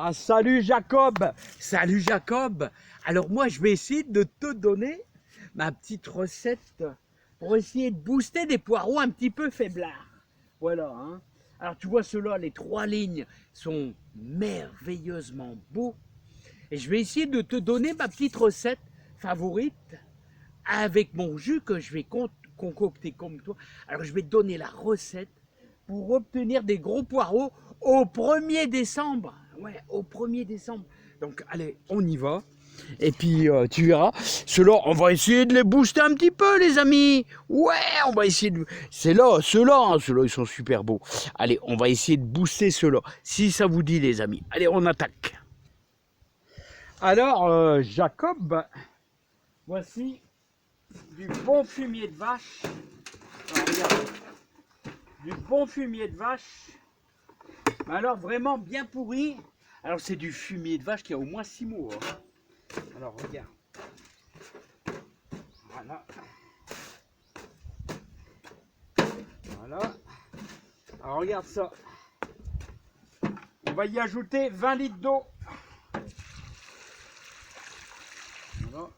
Ah, salut Jacob! Salut Jacob! Alors moi je vais essayer de te donner ma petite recette pour essayer de booster des poireaux un petit peu faiblards. Voilà, hein. Alors tu vois ceux-là, les 3 lignes sont merveilleusement beaux. Et je vais essayer de te donner ma petite recette favorite avec mon jus que je vais concocter comme toi. Alors je vais te donner la recette pour obtenir des gros poireaux au 1er décembre. Ouais, au 1er décembre. Donc allez, on y va. Et puis tu verras, ceux-là, on va essayer de les booster un petit peu les amis. Ouais, on va essayer de... Ceux-là, hein, ceux-là ils sont super beaux. Allez, on va essayer de booster ceux-là, si ça vous dit les amis. Allez, on attaque. Alors, Jacob, voici du bon fumier de vache. Alors, regarde, du bon fumier de vache. Alors vraiment bien pourri. Alors c'est du fumier de vache qui a au moins 6 mois. Hein. Alors regarde. Voilà. Voilà. Alors regarde ça. On va y ajouter 20 litres d'eau. Voilà.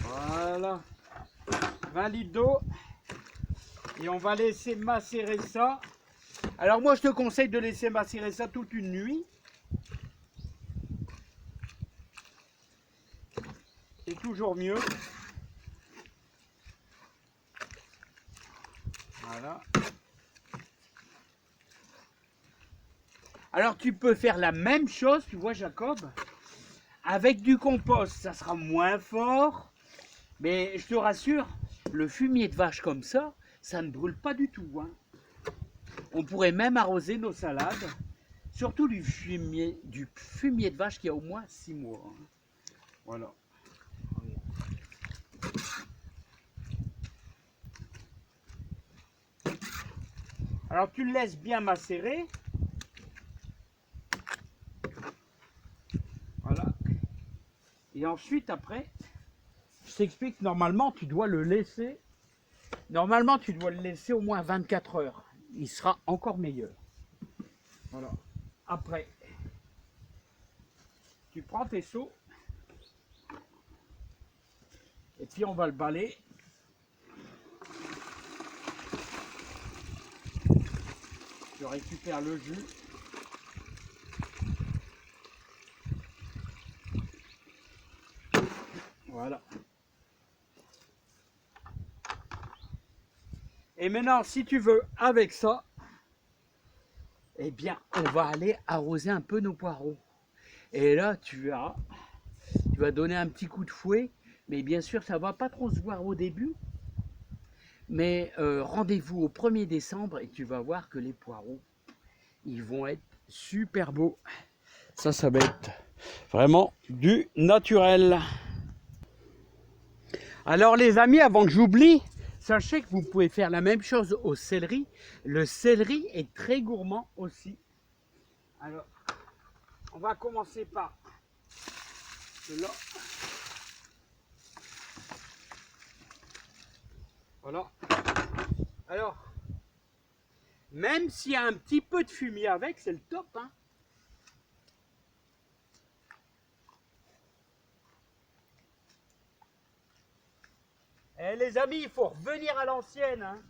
Voilà. 20 litres d'eau. Et on va laisser macérer ça. Alors moi je te conseille de laisser macérer ça toute une nuit. C'est toujours mieux. Voilà. Alors tu peux faire la même chose, tu vois Jacob, avec du compost. Ça sera moins fort, mais je te rassure, le fumier de vache comme ça ne brûle pas du tout. Hein. On pourrait même arroser nos salades, surtout du fumier de vache qui a au moins 6 mois. Hein. Voilà. Alors tu le laisses bien macérer. Voilà. Et ensuite après, je t'explique, normalement tu dois le laisser. Normalement tu dois le laisser au moins 24 heures. Il sera encore meilleur. Voilà. Après, tu prends tes seaux et puis on va le balayer. Je récupère le jus. Voilà. Et maintenant, si tu veux, avec ça, eh bien, on va aller arroser un peu nos poireaux. Et là, tu verras, tu vas donner un petit coup de fouet, mais bien sûr, ça ne va pas trop se voir au début. Mais rendez-vous au 1er décembre et tu vas voir que les poireaux, ils vont être super beaux. Ça va être vraiment du naturel. Alors les amis, avant que j'oublie, sachez que vous pouvez faire la même chose au céleri. Le céleri est très gourmand aussi. Alors, on va commencer par cela. Voilà. Alors, même s'il y a un petit peu de fumier avec, c'est le top. Hein. Eh les amis, il faut revenir à l'ancienne. Hein.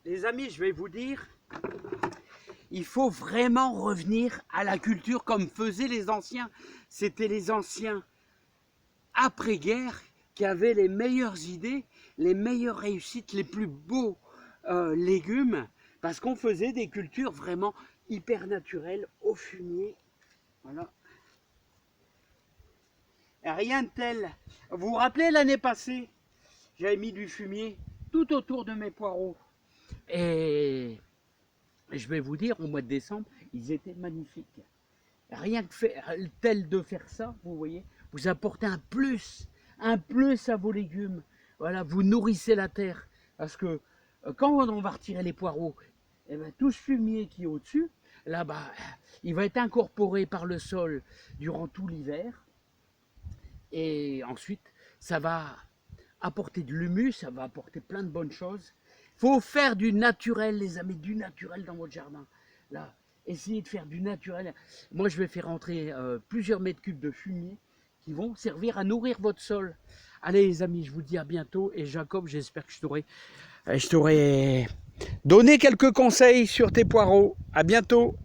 Les amis, je vais vous dire, il faut vraiment revenir à la culture comme faisaient les anciens. C'était les anciens après-guerre qui avaient les meilleures idées, les meilleures réussites, les plus beaux légumes, parce qu'on faisait des cultures vraiment hyper naturelles au fumier. Voilà. Et rien de tel. Vous vous rappelez l'année passée, j'avais mis du fumier tout autour de mes poireaux. Et je vais vous dire, au mois de décembre, ils étaient magnifiques. Rien que tel de faire ça, vous voyez, vous apportez un plus à vos légumes. Voilà, vous nourrissez la terre. Parce que quand on va retirer les poireaux, eh ben, tout ce fumier qui est au-dessus, là-bas, il va être incorporé par le sol durant tout l'hiver. Et ensuite, ça va apporter de l'humus, ça va apporter plein de bonnes choses. Il faut faire du naturel, les amis, du naturel dans votre jardin. Là, essayez de faire du naturel. Moi, je vais faire entrer plusieurs mètres cubes de fumier qui vont servir à nourrir votre sol. Allez, les amis, je vous dis à bientôt. Et Jacob, j'espère que je t'aurai donné quelques conseils sur tes poireaux. À bientôt.